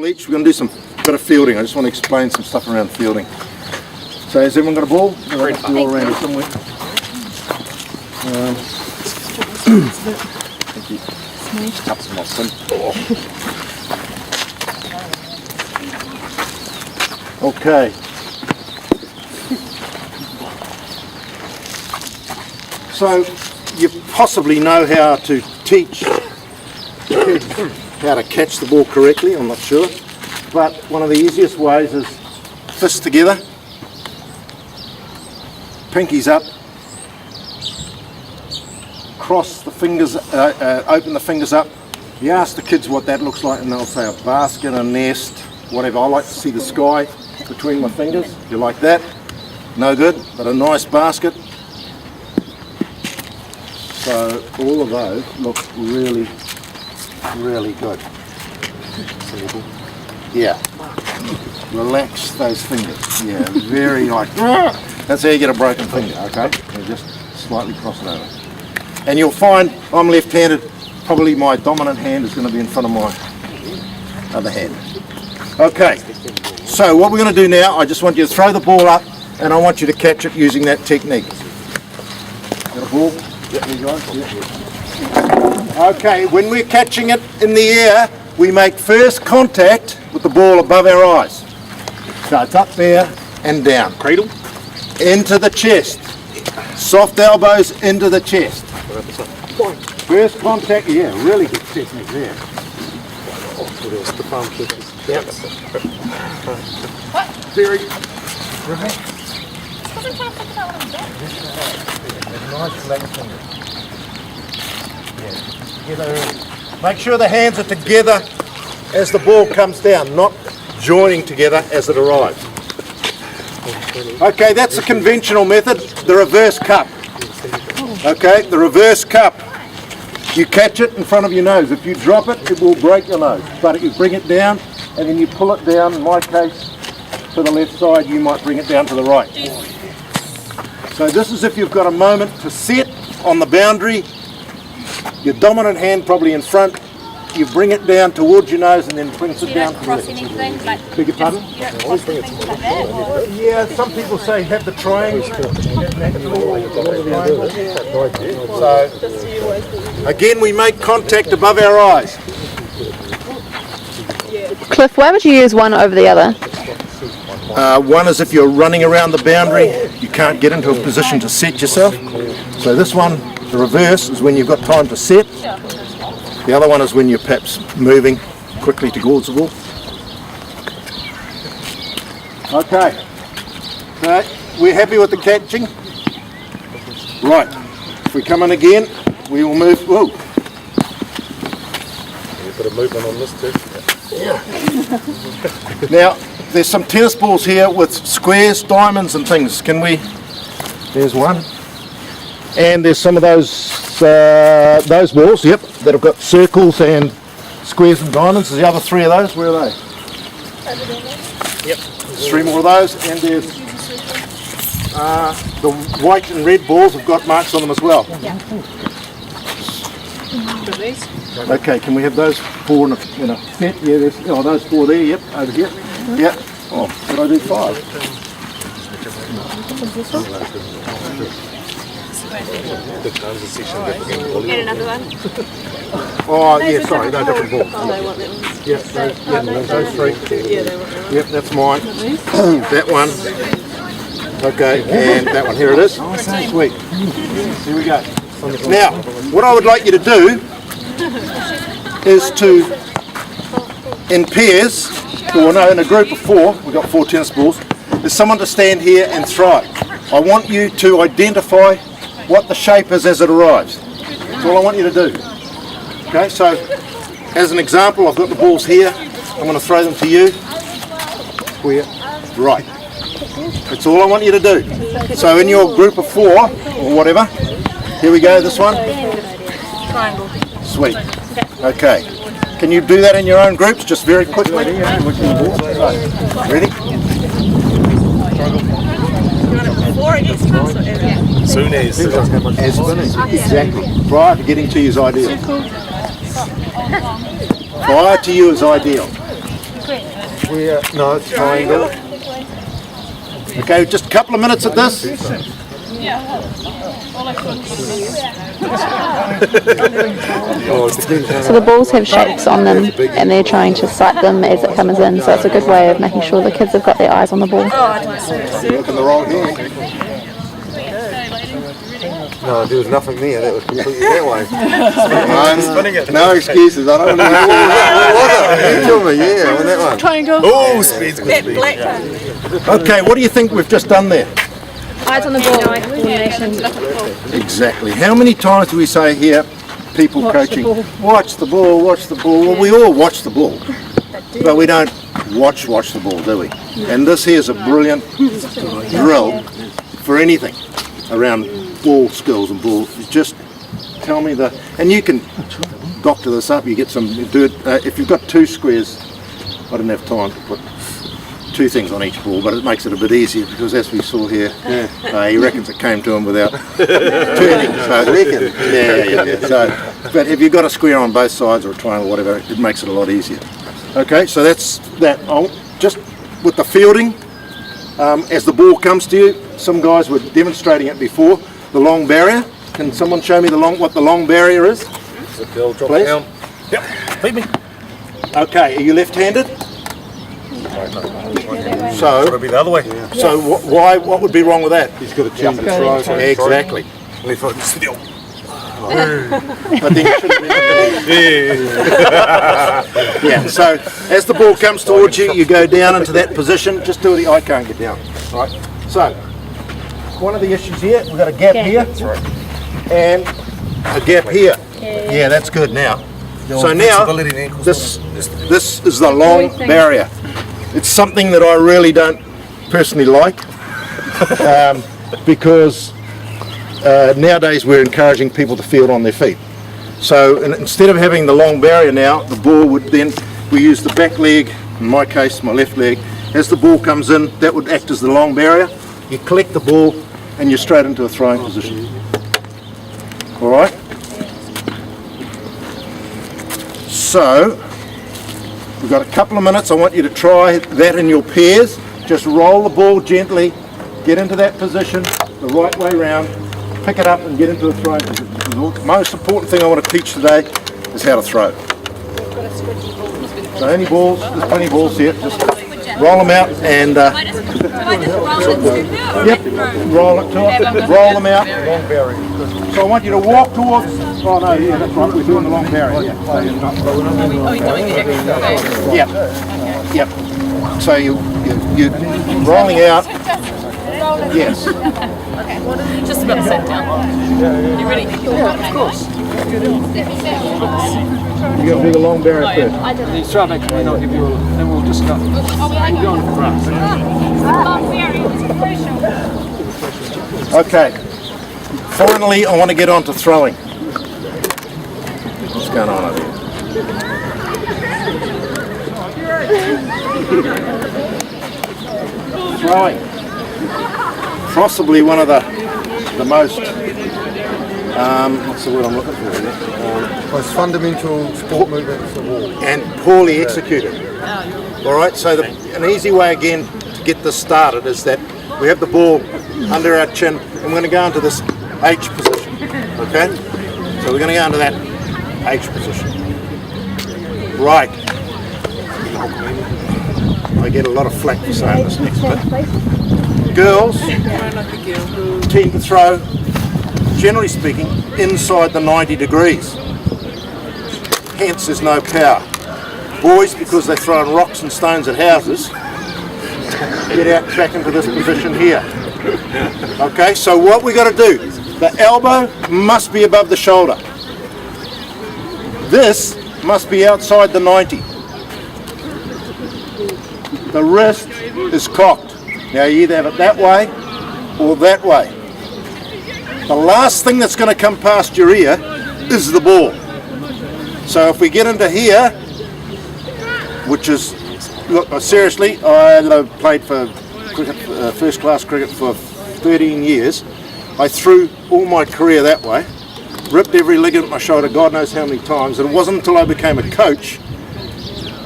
each. We're going to do some bit of fielding. I just want to explain some stuff around fielding. So has everyone got a ball? No, I have to all around it somewhere. Thank you. Cups my sin. Okay. So you possibly know how to teach kids how to catch the ball correctly, I'm not sure. But one of the easiest ways is fists together, pinkies up, cross the fingers, open the fingers up. You ask the kids what that looks like and they'll say a basket, a nest, whatever. I like to see the sky between my fingers. You like that? No good, but a nice basket. So all of those look really, really good. Yeah. Relax those fingers. Yeah, very like, that's how you get a broken finger, okay? You just slightly cross it over. And you'll find I'm left-handed, probably my dominant hand is going to be in front of my other hand. Okay, so what we're going to do now, I just want you to throw the ball up and I want you to catch it using that technique. Got a ball? Yeah, there you go. Yeah. Okay, when we're catching it in the air, we make first contact with the ball above our eyes. So it's up there and down. Cradle? Into the chest. Soft elbows into the chest. First contact, yeah, really good technique there. Yep. Very right. Nice flat fingers. Yeah. Together. Make sure the hands are together as the ball comes down, not joining together as it arrives. Okay, that's the conventional method, the reverse cup. Okay, the reverse cup. You catch it in front of your nose. If you drop it, it will break your nose. But if you bring it down and then you pull it down, in my case, to the left side, you might bring it down to the right. So this is if you've got a moment to set on the boundary, your dominant hand probably in front, you bring it down towards your nose and then brings it down to the left. Anything, like, Beg your pardon? you don't cross anything like that? Or? Yeah, some people say have the triangle. So, again, we make contact above our eyes. Cliff, why would you use one over the other? One is if you're running around the boundary, you can't get into a position to set yourself. So this one, the reverse, is when you've got time to set. The other one is when you're perhaps moving quickly towards the ball. Okay, so we're happy with the catching. Right, if we come in again, we will move. Whoa. A bit of movement on this too. Now, there's some tennis balls here with squares, diamonds and things. Can we? There's one. And there's some of those balls, yep, that have got circles and squares and diamonds. There's the other three of those. Where are they? Yep. There's three more of those, and there's the white and red balls have got marks on them as well. Yeah. Okay, can we have those four in a set? Yeah, there's those four there. Yep, over here. Yep. Oh, did I do five? Get another one. Oh, yeah, sorry, no, different ball. Oh, they want that one. Yep, those three. Yeah, they want that one. Yep, that's mine. That one. Okay, and that one. Here it is. Sweet. Here we go. Now, what I would like you to do is to, in pairs, or no, in a group of four, we've got 4 tennis balls, is someone to stand here and throw it. I want you to identify what the shape is as it arrives. That's all I want you to do. Okay, so as an example, I've got the balls here. I'm going to throw them to you. Where? Right. That's all I want you to do. So in your group of 4, or whatever, here we go, this one. Triangle. Sweet. Okay. Can you do that in your own groups, just very quickly? Ready? Four against us or ever? Soon as. Exactly. Prior to getting to you is ideal. Prior to you is ideal. square. No, it's triangle. Okay, just a couple of minutes at this. So the balls have shapes on them and they're trying to sight them as it comes in, so it's a good way of making sure the kids have got their eyes on the ball. Look in the wrong hand. No, there was nothing there. That was completely that way. No excuses. I don't know. What was it? You tell me. Yeah, on that one. Triangle. Oh, speed's good. That black one. Okay, what do you think we've just done there? Eyes on the ball, coordination. Exactly. How many times do we say here, people coaching, watch the ball, watch the ball? Well, we all watch the ball, but we don't watch the ball, do we? And this here is a brilliant drill for anything around ball skills and ball. Just tell me and you can doctor this up. You get some dirt. If you've got two squares, I didn't have time to put two things on each ball, but it makes it a bit easier because as we saw here, he reckons it came to him without turning. So, yeah. So, but if you've got a square on both sides or a triangle, whatever, it makes it a lot easier. Okay, so that's that. Just with the fielding, as the ball comes to you, some guys were demonstrating it before. The long barrier. Can someone show me what the long barrier is? Drop Please? it down. Yep, feed me. Okay, are you left-handed? Gotta be the other way. So what would be wrong with that? He's got to change the try. Exactly. Left foot still. But then you shouldn't be- Yeah, so as the ball comes towards you, you go down into that position. Just do it. I can't get down. Right. So, one of the issues here, we've got a gap here. And a gap here. Yeah, that's good now. So now, this is the long barrier. It's something that I really don't personally like because nowadays we're encouraging people to field on their feet. So instead of having the long barrier now, the ball would then, we use the back leg, in my case my left leg, as the ball comes in, that would act as the long barrier. You collect the ball and you're straight into a throwing position. Alright? So, we've got a couple of minutes. I want you to try that in your pairs. Just roll the ball gently, get into that position, the right way round, pick it up and get into a throwing position. The most important thing I want to teach today is how to throw. So any balls, there's plenty of balls here, just roll them out and yep, roll it to it, roll them out. Long barrier. So I want you to walk towards, oh no, yeah, that's right, we're doing the long barrier. Yeah. Yep. So you're rolling out. Yes. Just about to sit down. You ready? Yeah, of course. You got to do the long barrier first. He's trying to explain, I'll give you then we'll discuss. We'll go on the grass. Okay. Finally, I want to get on to throwing. What's going on over here? Throwing. Possibly one of the most, what's the word I'm looking for here? Most fundamental sport movements of all. And poorly executed. Alright, so an easy way again to get this started is that we have the ball under our chin and we're going to go into this H position. Okay? So we're going to go into that H position. Right. I get a lot of flack for saying this next bit. Girls tend to throw, generally speaking, inside the 90 degrees. Hence there's no power. Boys, because they're throwing rocks and stones at houses, get out back into this position here. Okay, so what we got to do, the elbow must be above the shoulder. This must be outside the 90. The wrist is cocked. Now you either have it that way or that way. The last thing that's going to come past your ear is the ball. So if we get into here, which is, look, seriously, I played for cricket, first class cricket for 13 years. I threw all my career that way, ripped every ligament in my shoulder, God knows how many times, and it wasn't until I became a coach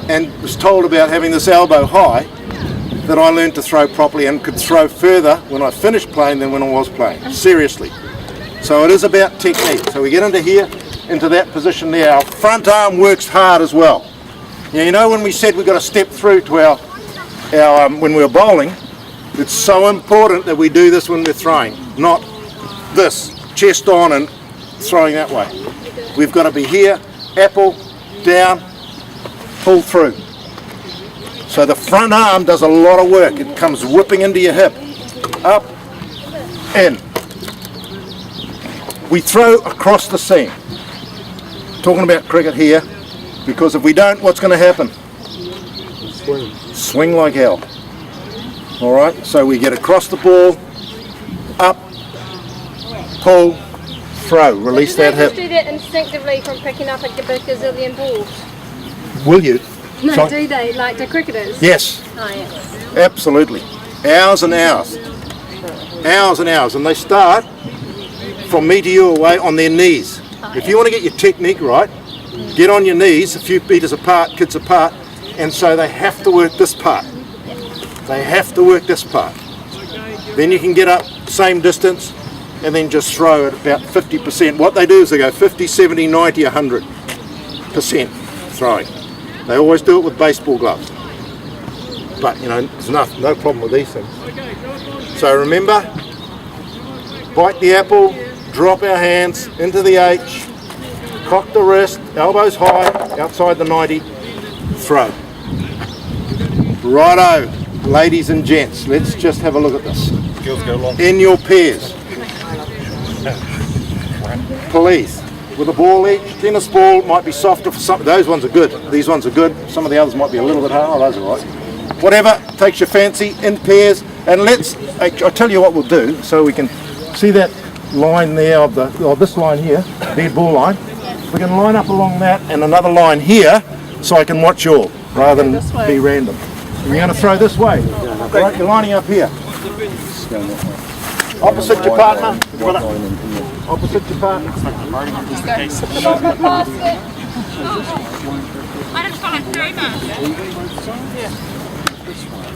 and was told about having this elbow high that I learned to throw properly and could throw further when I finished playing than when I was playing. Seriously. So it is about technique. So we get into here, into that position there. Our front arm works hard as well. Now, you know when we said we've got to step through to our when we're bowling, it's so important that we do this when we're throwing, not this, chest on and throwing that way. We've got to be here, apple, down, pull through. So the front arm does a lot of work. It comes whipping into your hip, up, in. We throw across the seam. Talking about cricket here, because if we don't, what's going to happen? Swing like hell. All right, so we get across the ball, up, pull, throw, release that hip. Do you do that instinctively from picking up a gazillion balls? Will you? No, Sorry? do they, like the cricketers? Yes, Oh, yeah. absolutely. Hours and hours. Hours and hours. And they start from me to you away on their knees. If you want to get your technique right, get on your knees, a few meters apart, kids apart, and so they have to work this part. They have to work this part. Then you can get up same distance and then just throw at about 50%. What they do is they go 50, 70, 90, 100% throwing. They always do it with baseball gloves. But you know, there's no problem with these things. So remember, bite the apple, drop our hands into the H, cock the wrist, elbows high, outside the 90, throw. Righto, ladies and gents, let's just have a look at this. Girls go long. In your pairs. Please. With a ball each, tennis ball might be softer for some, those ones are good. These ones are good. Some of the others might be a little bit hard. Oh, those are right. Whatever takes your fancy, in pairs, and let's, I'll tell you what we'll do, so we can see that line there of this line here, dead ball line. We can line up along that and another line here, so I can watch you all, rather than be random. You're going to throw this way. Right, you're lining up here. Opposite your partner. Opposite your partner. I just got like 3 minutes.